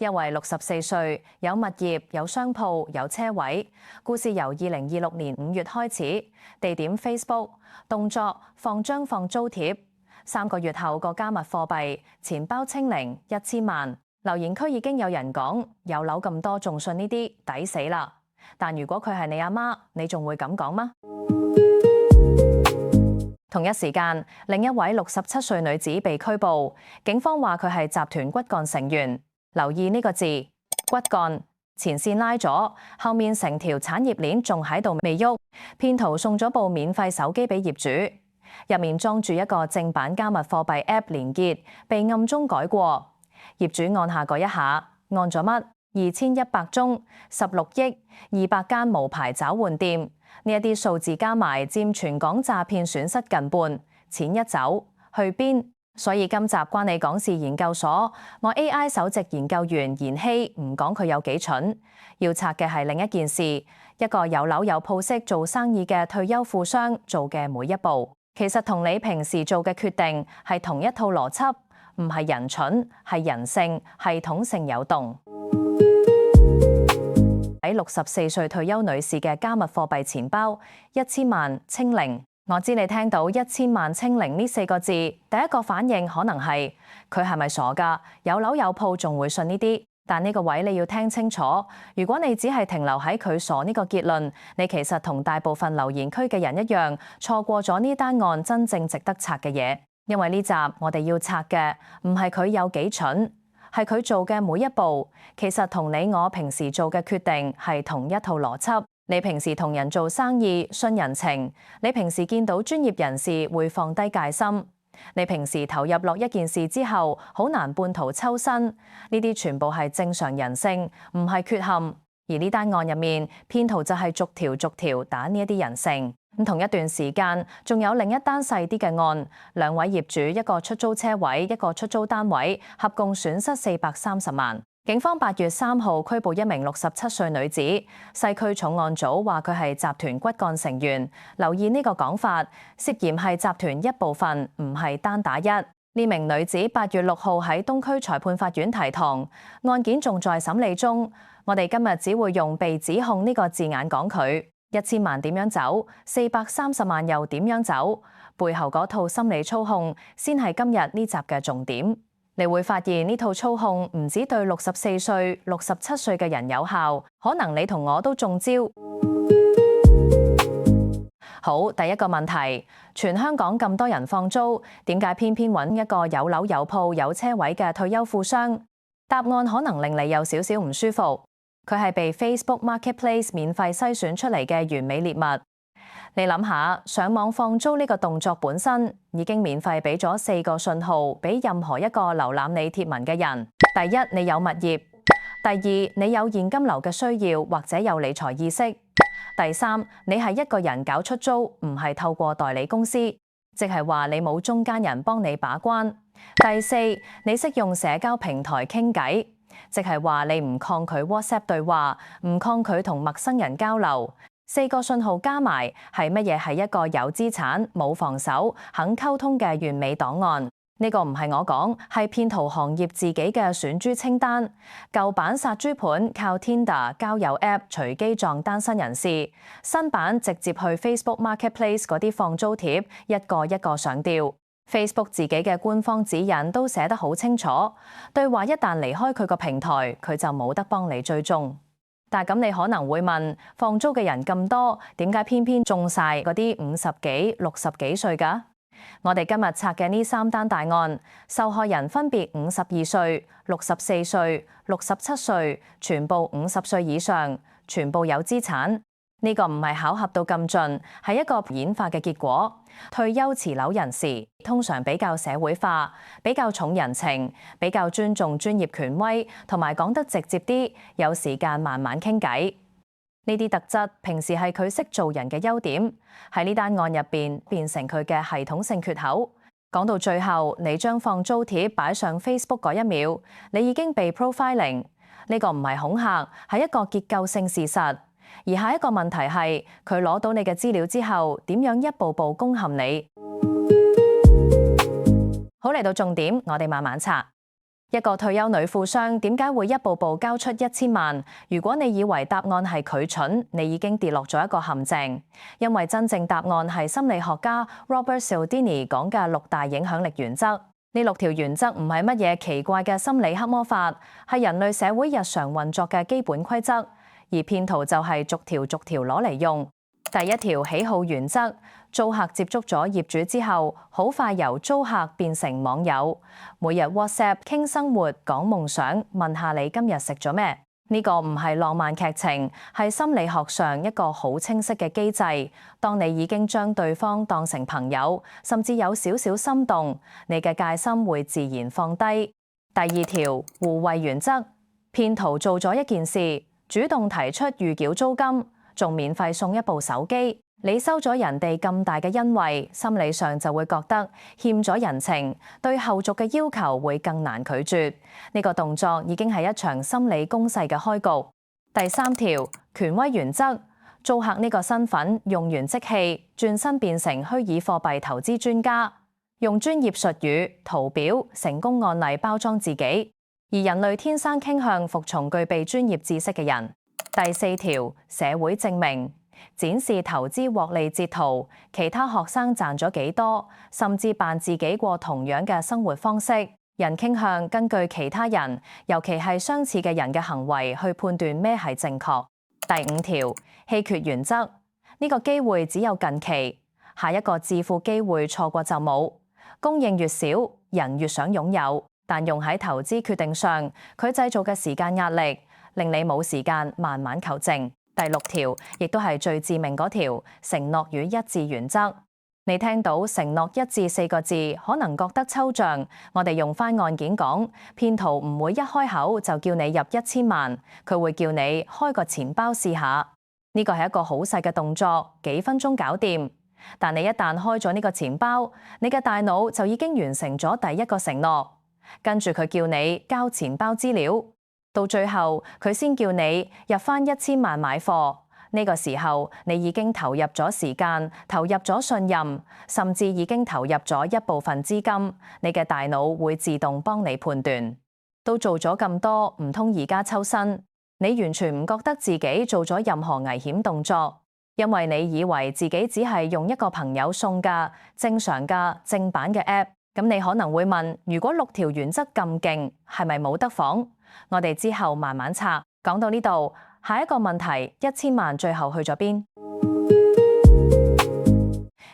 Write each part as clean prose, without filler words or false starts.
一位64歲，有物業、有商鋪、有車位。故事由2026年5月開始，地點 Facebook， 動作放租貼。3個月後個加密貨幣錢包清零1000萬。留言區已經有人講有樓咁多仲信呢啲，抵死啦！但如果佢係你阿媽，你仲會咁講嗎？同一時間，另一位67歲女子被拘捕，警方話佢係集團骨幹成員。留意呢個字，骨幹，前線拉咗，後面成條產業鏈仲喺度未喐。騙徒送咗部免費手機俾業主，入面裝住一個正版加密貨幣 App 連結，被暗中改過。業主按下嗰一下，按咗乜？2100宗，16億，200間無牌找換店，呢一啲數字加埋佔全港詐騙損失近半。錢一走去邊？所以今集關你講事研究所，我 AI 首席研究員妍希唔講佢有幾蠢，要拆嘅係另一件事，一個有樓有鋪式做生意嘅退休富商做嘅每一步，其實同你平時做嘅決定係同一套邏輯，唔係人蠢，係人性系統性有洞。喺64歲退休女士嘅加密貨幣錢包1000萬清零。我知你聽到1000萬清零呢4個字，第一個反應可能係佢係咪傻㗎？有樓有鋪仲會信呢啲？但呢個位你要聽清楚，如果你只係停留喺佢傻呢個結論，你其實同大部分留言區嘅人一樣，錯過咗呢單案真正值得拆嘅嘢。因為呢集我哋要拆嘅唔係佢有幾蠢，係佢做嘅每一步，其實同你我平時做嘅決定係同一套邏輯。你平時同人做生意信人情，你平時見到專業人士會放低戒心，你平時投入落一件事之後好難半途抽身，呢啲全部係正常人性，唔係缺陷。而呢單案入面，騙徒就係逐條打呢一啲人性。同一段時間，仲有另一單細啲嘅案，兩位業主，一個出租車位，一個出租單位，合共損失430萬。警方8月3號拘捕一名67歲女子，西區重案組話佢係集團骨幹成員。留意呢個講法，涉嫌係集團一部分，唔係單打一。呢名女子8月6號喺東區裁判法院提堂，案件仲在審理中。我哋今日只會用被指控呢個字眼講佢。1000萬點樣走，430萬又點樣走？背後嗰套心理操控，先係今日呢集嘅重點。你會發現呢套操控唔止對64歲、67歲嘅人有效，可能你同我都中招。好，第一個問題，全香港咁多人放租，點解偏偏揾一個有樓有鋪有車位嘅退休富商？答案可能令你有少少唔舒服。佢係被 Facebook Marketplace 免費篩選出嚟嘅完美獵物。你諗下，上網放租呢個動作本身已經免費俾咗4個信號俾任何一個瀏覽你貼文嘅人。第一，你有物業；第二，你有現金流嘅需要或者有理財意識；第三，你係一個人搞出租，唔係透過代理公司，即係話你冇中間人幫你把關；第四，你識用社交平台傾偈，即係話你唔抗拒 WhatsApp 對話，唔抗拒同陌生人交流。4個信號加埋係乜嘢？係一個有資產、冇防守、肯溝通嘅完美檔案。呢個唔係我講，係騙徒行業自己嘅選豬清單。舊版殺豬盤靠 Tinder 交友 App 隨機撞單身人士，新版直接去 Facebook Marketplace 嗰啲放租貼，一個一個上吊。Facebook 自己嘅官方指引都寫得好清楚，對話一旦離開佢個平台，佢就冇得幫你追蹤。但咁你可能會問，放租嘅人咁多，點解偏偏中晒嗰啲50幾、60幾歲㗎？我哋今日拆嘅呢3單大案，受害人分別52歲、64歲、67歲，全部50歲以上，全部有資產。呢個唔係巧合到咁盡，係一個演化嘅結果。退休持樓人士通常比較社會化，比較重人情，比較尊重專業權威，同埋講得直接啲，有時間慢慢傾偈。呢啲特質平時係佢識做人嘅優點，喺呢單案入邊變成佢嘅系統性缺口。講到最後，你將放租貼擺上 Facebook 嗰一秒，你已經被 profiling。呢個唔係恐嚇，係一個結構性事實。而下一個問題係，佢攞到你嘅資料之後，點樣一步步攻陷你？好，嚟到重點，我哋慢慢拆。一個退休女富商點解會一步步交出1000萬？如果你以為答案係佢蠢，你已經跌落咗一個陷阱。因為真正答案係心理學家 Robert Cialdini 講嘅6大影響力原則。呢6條原則唔係乜嘢奇怪嘅心理黑魔法，係人類社會日常運作嘅基本規則，而騙徒就係逐條攞嚟用。第一條喜好原則，租客接觸咗業主之後，好快由租客變成網友，每日 WhatsApp 傾生活、講夢想，問下你今日食咗咩？呢個唔係浪漫劇情，係心理學上一個好清晰嘅機制。當你已經將對方當成朋友，甚至有少少心動，你嘅戒心會自然放低。第二條互惠原則，騙徒做咗一件事，主動提出預繳租金，仲免費送一部手機。你收咗人哋咁大嘅恩惠，心理上就會覺得欠咗人情，對後續嘅要求會更難拒絕。呢個動作已經係一場心理攻勢嘅開局。第三條權威原則，租客呢個身份用完即棄，轉身變成虛擬貨幣投資專家，用專業術語、圖表、成功案例包裝自己。而人類天生傾向服從具備專業知識嘅人。第四條社會證明，展示投資獲利截圖，其他學生賺咗幾多，甚至扮自己過同樣嘅生活方式。人傾向根據其他人，尤其係相似嘅人嘅行為去判斷咩係正確。第五條稀缺原則，呢個機會只有近期，下一個致富機會錯過就冇。供應越少，人越想擁有，但用喺投資決定上，佢製造嘅時間壓力，令你冇時間慢慢求證。第六條亦都係最致命嗰條，承諾與一致原則。你聽到承諾一致4個字，可能覺得抽象。我哋用返案件講，騙徒唔會一開口就叫你入1000萬，佢會叫你開個錢包試下。呢個係一個好細嘅動作，幾分鐘搞掂。但你一旦開咗呢個錢包，你嘅大腦就已經完成咗第一個承諾，跟住佢叫你交錢包資料。到最後，佢先叫你入返1000萬買貨。呢個時候，你已經投入咗時間，投入咗信任，甚至已經投入咗一部分資金。你嘅大腦會自動幫你判斷。都做咗咁多，唔通而家抽身？你完全唔覺得自己做咗任何危險動作，因為你以為自己只係用一個朋友送嘅正常嘅正版嘅 app。咁你可能會問，如果6條原則咁勁，係咪冇得仿？我哋之後慢慢拆。講到呢度，下一個問題，1000萬最後去咗邊？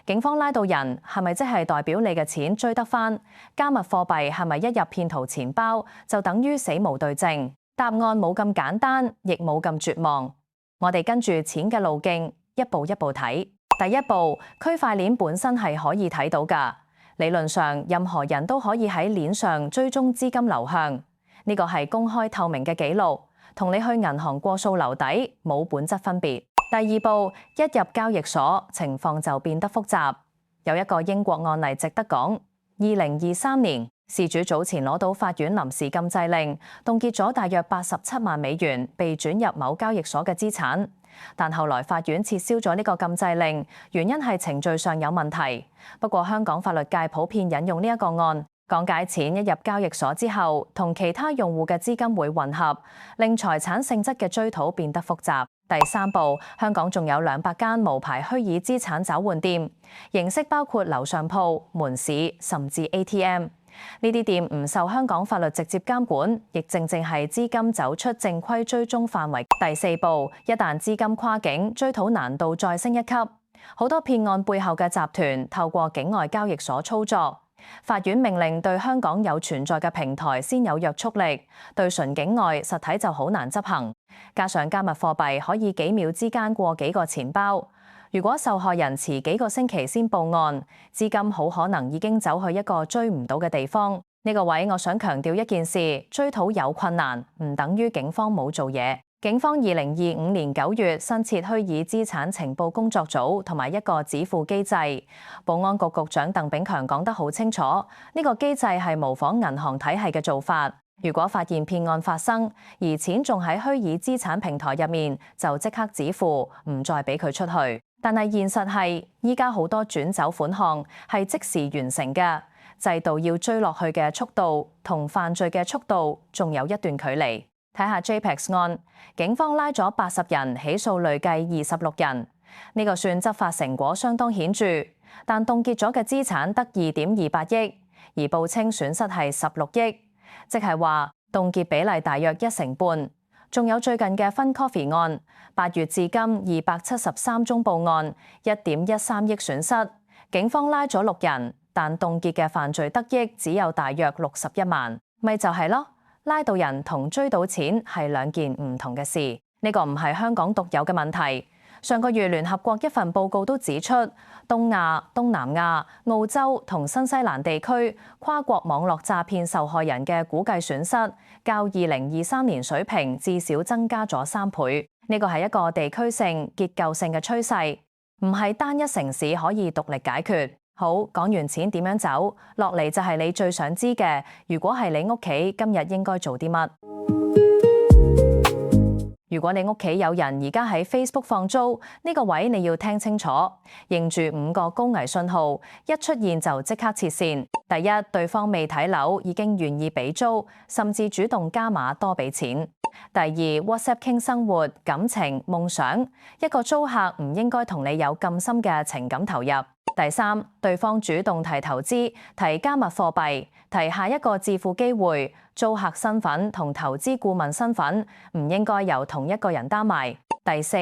警方拉到人，係咪即係代表你嘅錢追得返？加密貨幣係咪一入騙徒錢包就等於死無對證？答案冇咁簡單，亦冇咁絕望。我哋跟住錢嘅路徑，一步一步睇。第一步，區塊鏈本身係可以睇到㗎。理論上，任何人都可以喺鏈上追蹤資金流向。呢個係公開透明嘅記錄，同你去銀行過數留底冇本質分別。第二步，一入交易所，情況就變得複雜。有一個英國案例值得講。2023年，事主早前攞到法院臨時禁制令，凍結咗大約87萬美元被轉入某交易所嘅資產。但後來法院撤銷咗呢個禁制令，原因係程序上有問題。不過香港法律界普遍引用呢一個案，講解錢一入交易所之後，同其他用戶嘅資金會混合，令財產性質嘅追討變得複雜。第三步，香港仲有200間無牌虛擬資產找換店，形式包括樓上鋪、門市，甚至 ATM。呢啲店唔受香港法律直接監管，亦正正係資金走出正規追蹤範圍。第四步，一旦資金跨境，追討難度再升一級。好多騙案背後嘅集團透過境外交易所操作。法院命令對香港有存在嘅平台先有約束力，對純境外實體就好難執行。加上加密貨幣可以幾秒之間過幾個錢包，如果受害人遲幾個星期先報案，資金好可能已經走去一個追唔到嘅地方。呢個位我想強調一件事，追討有困難，唔等於警方冇做嘢。警方2025年9月新設虛擬資產情報工作組同埋一個止付機制。保安局局長鄧炳強講得好清楚，呢個機制係模仿銀行體系嘅做法。如果發現騙案發生，而錢仲喺虛擬資產平台入面，就即刻止付，唔再俾佢出去。但係現實係，依家好多轉走款項係即時完成嘅。制度要追落去嘅速度同犯罪嘅速度仲有一段距離。睇下 JPEX 案，警方拉咗80人，起訴累計26人，呢個算執法成果相當顯著，但凍結咗嘅資產得2.28億，而報稱損失係16億，即係話凍結比例大約1成半。仲有最近嘅 FunCoffee 案，8月至今273宗報案，1.13億損失，警方拉咗6人，但凍結嘅犯罪得益只有大約61萬，咪就係咯，拉到人同追到錢係兩件唔同嘅事，呢個唔係香港獨有嘅問題。上個月聯合國一份報告都指出，東亞、東南亞、澳洲同新西蘭地區跨國網絡詐騙受害人嘅估計損失，較2023年水平至少增加咗3倍。呢個係一個地區性、結構性嘅趨勢，唔係單一城市可以獨立解決。好，講完錢點樣走，落嚟就係你最想知嘅，如果係你屋企，今日應該做啲乜？如果你屋企有人而家喺 Facebook 放租，呢個位你要聽清楚，認住5個高危信號，一出現就即刻切線。第一，對方未睇樓已經願意俾租，甚至主動加碼多俾錢。第二， WhatsApp 傾生活、感情、夢想，一個租客唔應該同你有咁深嘅情感投入。第三，對方主動提投資、提加密貨幣、提下一個致富機會，租客身份同投資顧問身份唔應該由同一個人擔埋。第四，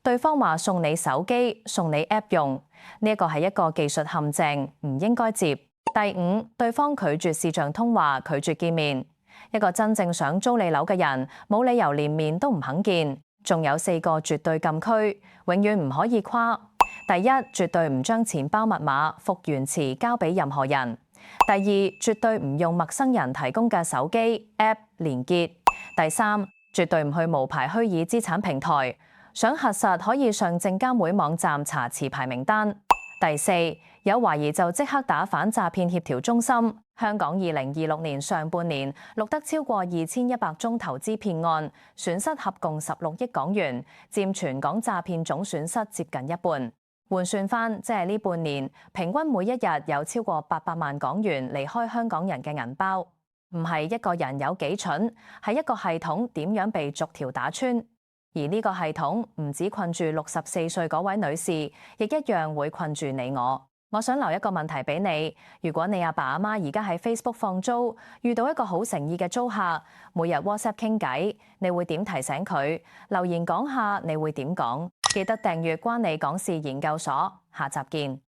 對方話送你手機、送你 App 用，呢一個係一個技術陷阱，唔應該接。第五，對方拒絕視像通話、拒絕見面，一個真正想租你樓嘅人，冇理由連面都唔肯見。仲有4個絕對禁區，永遠唔可以跨。第一，絕對唔將錢包密碼、復原詞交俾任何人。第二，絕對唔用陌生人提供嘅手機、App 連結。第三，絕對唔去無牌虛擬資產平台，想核實可以上證監會網站查持牌名單。第四，有懷疑就即刻打反詐騙協調中心。香港2026年上半年錄得超過2100宗投資騙案，損失合共16億港元，佔全港詐騙總損失接近一半。換算返，即係呢半年，平均每一日有超過800萬港元離開香港人嘅銀包。唔係一個人有幾蠢，係一個系統點樣被逐條打穿。而呢個系統唔止困住64歲嗰位女士，亦一樣會困住你我。我想留一個問題俾你，如果你阿爸阿媽而家喺 Facebook 放租，遇到一個好誠意嘅租客，每日 WhatsApp 傾偈，你會點提醒佢？留言講下，你會點講？記得訂閱關你講事研究所，下集見。